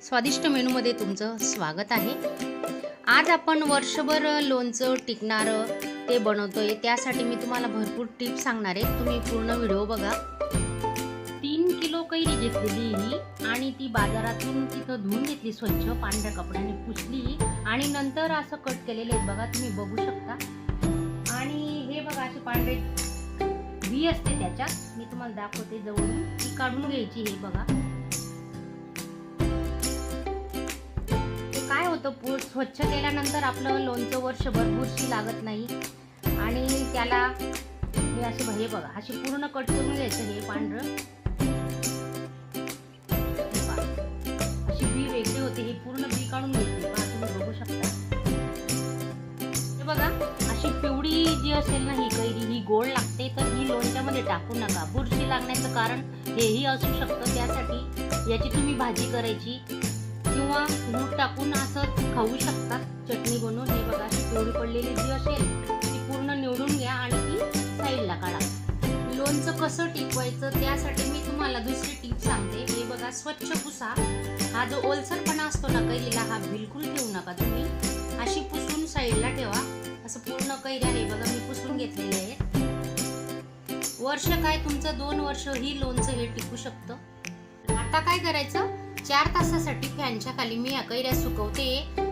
स्वादिष्ट मेनूमध्ये तुमचं स्वागत आहे। आज आपण वर्षभर लोणचं टिकणारं ते बनवतोय। त्यासाठी मी तुम्हाला भरपूर टिप्स सांगणार आहे, तुम्ही पूर्ण व्हिडिओ बघा। 3 किलो कैरी घेतलेली ही आणि ती बाजारातून तिथं धुवून घेतली, स्वच्छ पांढऱ्या कपड्याने पुसली आणि नंतर असं कट केलेले आहेत बघा, तुम्ही बघू शकता। आणि हे बघा असे पांढरे बी असते त्याच्यात, मी तुम्हाला दाखवते जवळून, ती काढून घ्यायची। हे बघा काय होतं, स्वच्छ केल्यानंतर आपलं लोणचं वर्षभर बुरशी लागत नाही। आणि त्याला हे असे हे बघा अशी पूर्ण कट करून घ्यायचं। हे पांढरं अशी बी वेगळी होते, हे पूर्ण बी काढून घ्यायची पहा, तुम्ही बघू शकता। हे बघा अशी पिवळी जी असेल ना ही कैरी, ही गोड लागते, तर ही लोणच्यामध्ये टाकू नका। बुरशी लागण्याचं कारण हेही असू शकतं, त्यासाठी याची तुम्ही भाजी करायची किंवा दूध टाकून असं खाऊ शकता, चटणी बनवून। हे बघा अशी पिवळी पडलेली जी असेल ती पूर्ण निवडून घ्या आणि ती साईडला काढा। लोणचं कसं टिकवायचं त्यासाठी मी तुम्हाला दुसरी टिप सांगते। हे बघा स्वच्छ पुसा, हा जो ओलसरपणा असतो ना कैरीला, हा बिलकुल ठेवू नका तुम्ही, अशी पुसून साईडला ठेवा। असं पूर्ण कैऱ्या हे बघा मी पुसून घेतलेले आहेत। वर्ष काय तुमचं 2 वर्ष ही लोणचं हे टिकू शकतं। आता काय करायचं, 4 तासासाठी फॅनच्या खाली मी या कैऱ्या सुकवते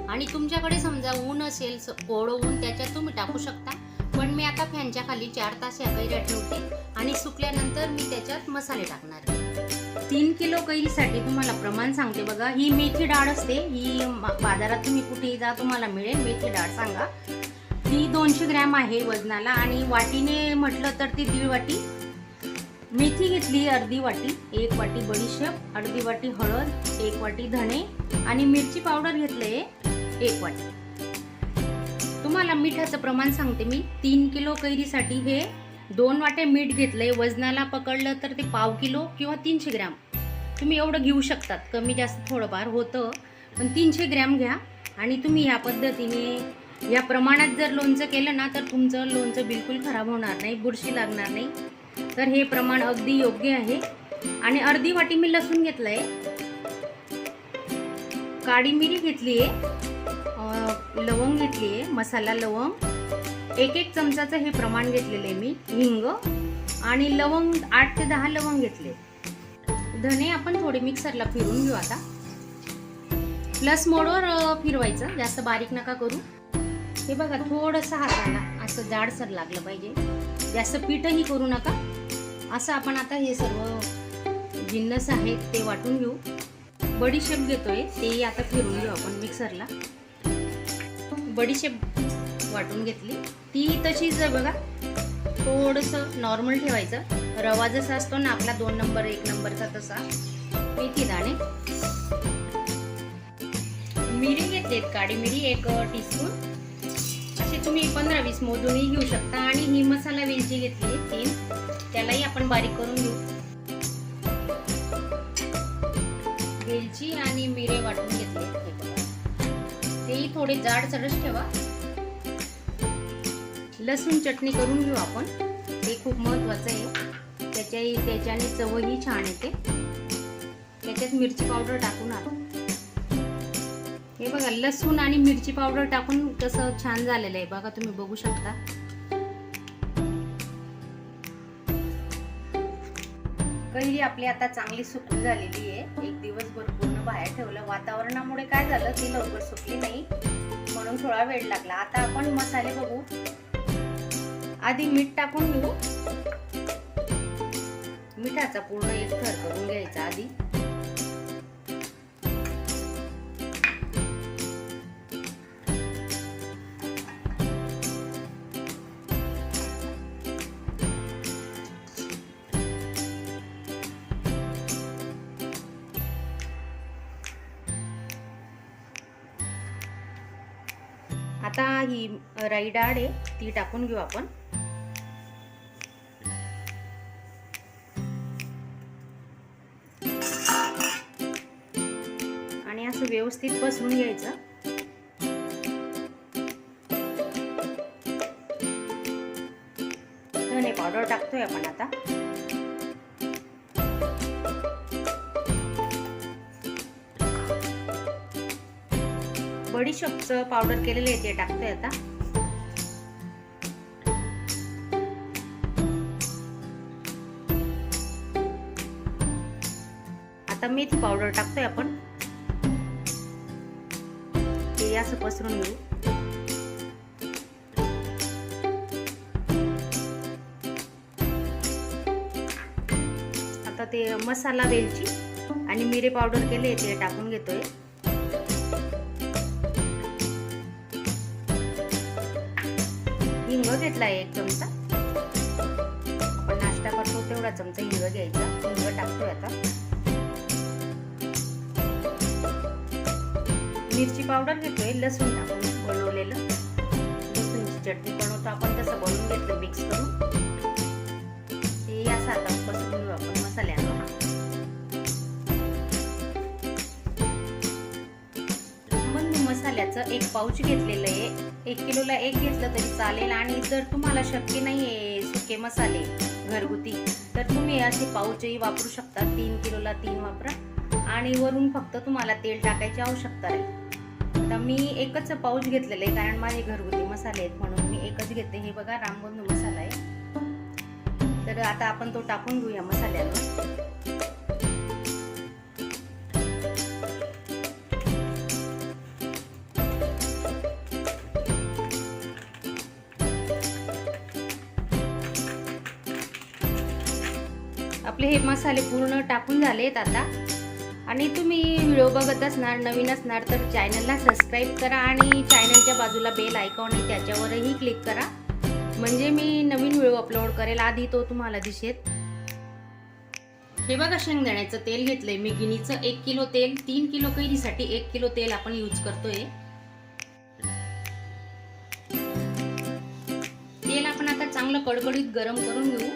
आणि तुमच्याकडे समजा ऊन असेल, कोवळं ऊन, त्याच्यात तुम्ही टाकू शकता, पण मी आता फॅनच्या खाली 4 तास या कैऱ्या ठेवते आणि सुकल्यानंतर मी त्याच्यात मसाले टाकणार। 3 किलो कैरीसाठी तुम्हाला प्रमाण सांगते बघा। ही मेथी डाळ असते, ही बाजारात तुम्ही कुठेही जा तुम्हाला मिळेल, मेथी डाळ सांगा। ती 200 ग्रॅम आहे वजनाला, आणि वाटीने म्हटलं तर ती 1.5 वाटी मेथी घेतली, अर्धी वाटी, 1 वाटी बडीशेप, अर्धी वाटी हळद, 1 वाटी धणे आणि मिरची पावडर घेतले 1 वाटी। तुम्हाला मिठाचं प्रमाण सांगते मी। 3 किलो कैरीसाठी हे 2 वाटे मीठ घेतलंय, वजनाला पकडलं तर ते पाव किलो किंवा 300 ग्रॅम तुम्ही एवढं घेऊ शकतात, कमी जास्त थोडंफार होतं, पण 300 ग्रॅम घ्या। आणि तुम्ही ह्या पद्धतीने या प्रमाणात जर लोणचं केलं ना तर तुमचं लोणचं बिलकुल खराब होणार नाही, बुरशी लागणार नाही। तर हे प्रमाण अगदी योग्य आहे। आणि अर्धी वाटी मी लसूण घेतलंय, काळी मिरी घेतली आहे, लवंग घेतली आहे, मसाला लवंग 1 चमचाचं हे प्रमाण घेतलेले मी, हिंग आणि लवंग 8 ते 10 लवंग घेतले। धने आपण थोडे मिक्सरला फिरून घेऊ आता, प्लस मोडवर फिरवायचं, जास्त बारीक नका करू। हे बघा थोडंसं हाताला असं जाडसर लागलं पाहिजे, जास्त पीठही करू नका। असं आपण आता हे सर्व जिन्नस आहेत ते वाटून घेऊ। बडीशेप घेतोय, तेही आता फिरून घेऊ आपण मिक्सरला। बडीशेप वाटून घेतली, ती तशीच बघा, थोडंसं नॉर्मल ठेवायचं, रवा जसा असतो ना आपला 2 नंबर 1 नंबरचा तसा। मेथी दाणे, मिरी घेतलेत, काळी मिरी 1 टीस्पून, असे तुम्ही 15-20 मोजूनही घेऊ शकता। आणि ही मसाला वेलची घेतली 3, त्यालाही आपण बारीक करून घेऊ। वेलची आणि मिरे वाटून घेतले, तेही थोडे जाड सरस ठेवा। लसूण चटणी करून घेऊ आपण, ते खूप महत्वाचं आहे, त्याच्याने चवही छान येते। त्याच्यात मिरची पावडर टाकून आपण, हे बघा लसूण आणि मिरची पावडर टाकून कसं छान झालेलं आहे बघा, तुम्ही बघू शकता। कैरी आपली आता चांगली सुकून झालेली आहे, 1 दिवसभर पूर्ण बाहेर ठेवलं, वातावरणामुळे काय झालं ती लवकर सुकली नाही, म्हणून थोडा वेळ लागला। आता आपण मसाले बघू, आधी मीठ टाकून घेऊ, मिठाचा पूर्ण एक थर करून घ्यायचा आधी। आता ही राई डाळ आहे ती टाकून घेऊ आपण, आणि असं व्यवस्थित पसरून घ्यायचं। धने पावडर टाकतोय आपण आता, बडीशेपचं पावडर केलेले आहे ते टाकतोय आता. आता मेथी पावडर टाकतोय आपण. ते असं पसरून घेऊ. आता ते मसाला वेलची आणि मिरे पावडर केले ते टाकून घेतोय. हिंग घेतलाय 1 चमचा. आपण नाश्ता करतो तेवढा चमचा हिंग घ्यायचा. हिंग टाकतोय आता. मिरची पावडर घेतोय. लसूण टाकून बनवलेलं. लसूणची चटणी बनवतो आपण तसं बनवून घेतलं मिक्स करून. ते असं आता पसरून घेऊ आपण मसाल्यावर. मसाल्याचं 1 पाऊच घेतलेलं आहे. 1 किलोला 1 घेतलं तरी चालेल. आणि जर तुम्हाला शक्य नाहीये सुके मसाले घरगुती तर तुम्ही असे पाऊचही वापरू शकता. 3 किलोला 3 वापरा. आणि वरून फक्त तुम्हाला तेल टाकायची आवश्यकता आहे. आता मी 1च पाऊच घेतलेलं आहे कारण माझे घरगुती मसाले आहेत म्हणून मी 1च घेते. हे बघा रामबंधू मसाला आहे. तर आता आपण तो टाकून घेऊया मसाल्यावर. आपले हे मसाले पूर्ण टाकून झालेत आता. आणि तुम्ही व्हिडिओ बघत असणार नवीन असणार तर चॅनलला सबस्क्राईब करा आणि चॅनलच्या बाजूला बेल आयकॉन आहे त्याच्यावरही क्लिक करा म्हणजे मी नवीन व्हिडिओ अपलोड करेल आधी तो तुम्हाला दिसेल. हे बघा शेंगदाण्याचं तेल घेतलंय मी गिनीचं. 1 किलो तेल. 3 किलो कैरीसाठी 1 किलो तेल आपण यूज करतोय. तेल आपण आता चांगलं कडकडीत गरम करून घेऊ.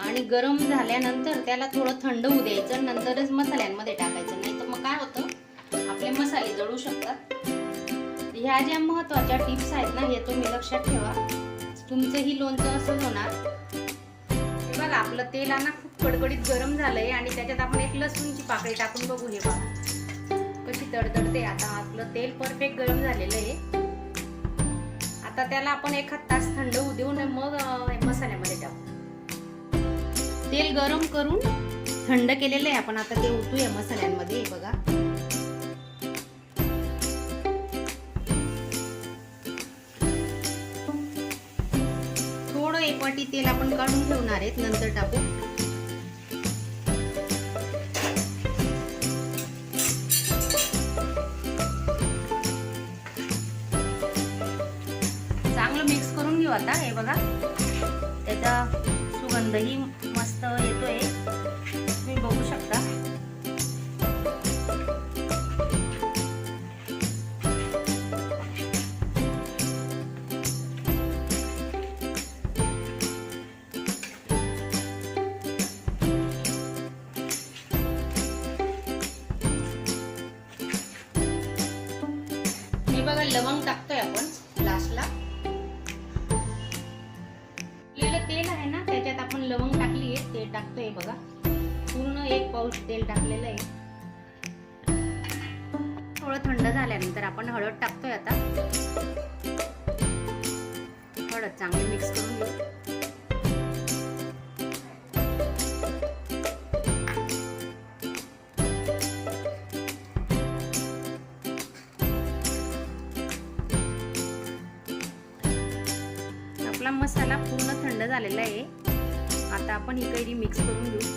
आणि गरम झाल्यानंतर त्याला थोडं थंड होऊ द्यायचं. नंतरच मसाल्यांमध्ये टाकायचं. नाही तर मग काय होतं आपले मसाले जळू शकतात. ह्या ज्या महत्त्वाच्या टिप्स आहेत ना हे तुम्ही लक्षात ठेवा. तुमचंही लोणचं असंच होणार. हे बघा आपलं तेल ना खूप कडकडीत गरम झालंय आणि त्याच्यात आपण 1 लसूणची पाकळी टाकून बघू. हे बघा कशी तडतडते. आता आपलं तेल परफेक्ट गरम झालेलं आहे. आता त्याला आपण 1 तास थंड होऊ देऊन मग मसाल्यामध्ये टाकू. तेल गरम करून थंड केलेलं आहे आपण. आता ते ओतूया मसाल्यांमध्ये. बघा थोडं 1 वाटी तेल आपण काढून ठेवणार आहेत नंतर टाकू. चांगलं मिक्स करून घेऊ आता. हे बघा त्याचा सुगंधही मस्त येतोय तुम्ही बघू शकता. हे बघा लवंग टाकतोय आपण लास्टला. तेल आहे ना त्याच्यात आपण लवंग टाकली आहे. ते टाकतोय बघा. पूर्ण 1 पाऊच तेल टाकलेलं आहे. थोडं थंड झाल्यानंतर आपण हळद टाकतोय आता. हळद चांगली मिक्स करून घेऊ. आपला मसाला पूर्ण थंड झालेला आहे. आता आपण ही कैरी मिक्स करून घेऊ.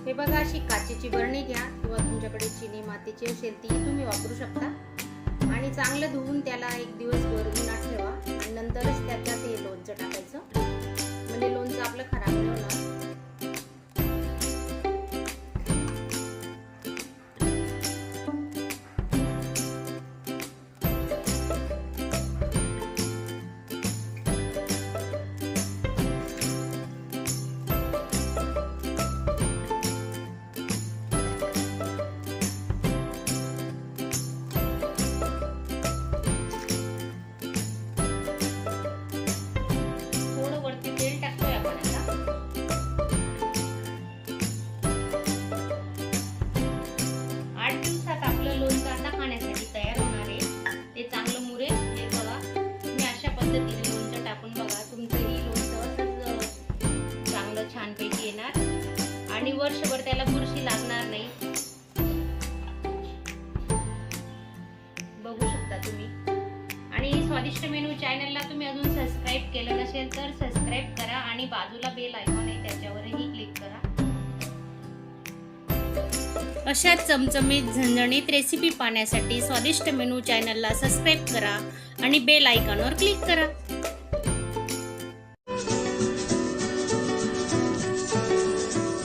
हे बघा अशी काचेची बरणी घ्या किंवा तुमच्याकडे चिनी मातीची असेल ती तुम्ही वापरू शकता. आणि आणि चांगलं धुवून त्याला एक दिवसभर उन्हात ठेवा आणि नंतरच त्याच्यात हे लोणचं टाकायचं, म्हणजे लोणचं आपलं खराब नाही होणार. आणि वर्षभर त्याला बुरशी लागणार नाही. बघू शकता तुम्ही. आणि स्वादिष्ट मेनू चॅनलला तुम्ही अजून सबस्क्राईब केलं नसेल तर सबस्क्राईब करा आणि बाजूला बेल आयकॉन आहे त्याच्यावरही क्लिक करा. अशा चमचमीत झणझणीत रेसिपी पाहण्यासाठी स्वादिष्ट मेनू चॅनलला सबस्क्राईब करा आणि बेल आयकॉनवर क्लिक करा.